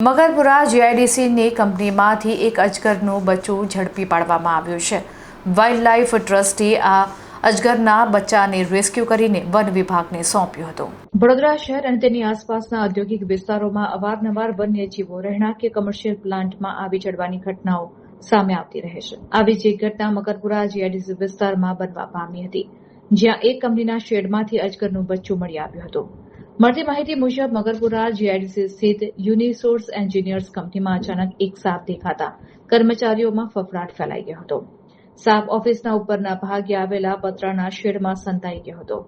મગરપુરા જીઆઈડીસીની કંપનીમાંથી એક અજગરનું બચ્ચું ઝડપી પાડવામાં આવ્યું છે। વાઇલ્ડ લાઇફ ટ્રસ્ટે આ અજગરના બચ્ચાને રેસ્ક્યુ કરીને વન વિભાગને સોંપ્યું હતું। વડોદરા શહેર અને તેની આસપાસના ઔદ્યોગિક વિસ્તારોમાં અવારનવાર વન્યજીવો રહેણાંક કે કમર્શિયલ પ્લાન્ટમાં આવી ચડવાની ઘટનાઓ સામે આવતી રહે છે। આવી જ એક ઘટના મગરપુરા જીઆઈડીસી વિસ્તારમાં બનવા પામી હતી, જ્યાં એક કંપનીના શેડમાંથી અજગરનું બચ્ચું મળી આવ્યું હતું। મળતી માહિતી મુજબ મગરપુરા જીઆઈડીસી સ્થિત યુનિસોર્સ એન્જિનિયર્સ કંપનીમાં અચાનક એક સાપ દેખાતા કર્મચારીઓમાં ફફડાટ ફેલાઈ ગયો હતો। સાપ ઓફિસના ઉપરના ભાગે આવેલા પતરાના શેડમાં સંતાઈ ગયો હતો।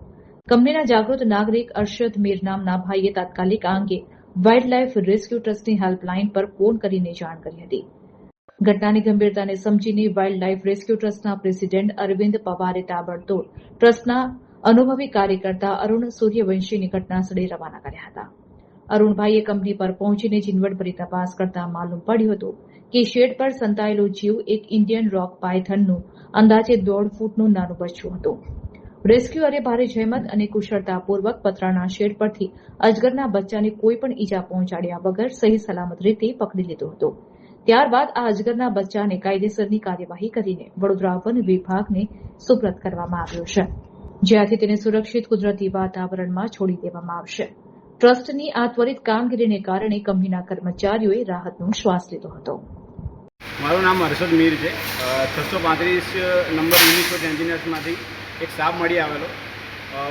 કંપનીના જાગૃત નાગરિક અરશદ મીર નામના ભાઈએ તાત્કાલિક આ અંગે વાઇલ્ડ લાઇફ રેસ્ક્યુ ટ્રસ્ટની હેલ્પલાઇન પર ફોન કરીને જાણ કરી હતી। ઘટનાની ગંભીરતાને સમજીને વાઇલ્ડ લાઇફ રેસ્ક્યુ ટ્રસ્ટના પ્રેસિડેન્ટ અરવિંદ પવારે તાબડતોબ ટ્રસ્ટના અનુભવી કાર્યકર્તા અરુણ સૂર્યવંશીની ઘટનાસ્થળે રવાના કર્યા હતા। અરુણભાઈએ કંપની પર પહોંચીને ઝીણવટભરી તપાસ કરતા માલુમ પડ્યું હતું કે શેડ પર સંતાયેલો જીવ એક ઇન્ડિયન રોક પાયથનનું અંદાજે 1.5 ફૂટનું નાનું બચ્ચું હતું। રેસ્ક્યુઅરે ભારે જહેમત અને કુશળતાપૂર્વક પતરાના શેડ પરથી અજગરના બચ્ચાને કોઈપણ ઈજા પહોંચાડ્યા વગર સહી સલામત રીતે પકડી લીધું હતું। ત્યારબાદ આ અજગરના બચ્ચાને કાયદેસરની કાર્યવાહી કરીને વડોદરા વન વિભાગને સુપ્રત કરવામાં આવ્યો છે, જ્યાંથી તેને સુરક્ષિત કુદરતી વાતાવરણમાં છોડી દેવામાં આવશે। ટ્રસ્ટની આ ત્વરિત કામગીરીને કારણે કંપનીના કર્મચારીઓએ રાહતનો શ્વાસ લીધો હતો। મારું નામ અરશદ મીર છે। 635 નંબર યુનિસોર્સ એન્જિનિયર્સમાંથી એક સાપ મળી આવેલો।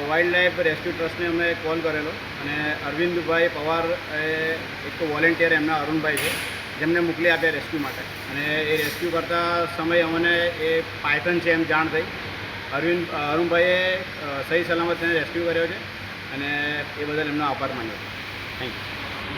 વાઇલ્ડ લાઇફ રેસ્ક્યુ ટ્રસ્ટને અમે કોલ કરેલો અને અરવિંદભાઈ પવાર એક તો વોલેન્ટિયર એમના અરુણભાઈ છે, જેમને મોકલી આપ્યા રેસ્ક્યુ માટે, અને એ રેસ્ક્યુ કરતા સમયે અમને એ પાયથન છે એમ જાણ થઈ। અરુણભાઈએ સહી સલામત તેને રેસ્ક્યુ કર્યો છે અને એ બદલ એમનો આભાર માન્યો। Thank you.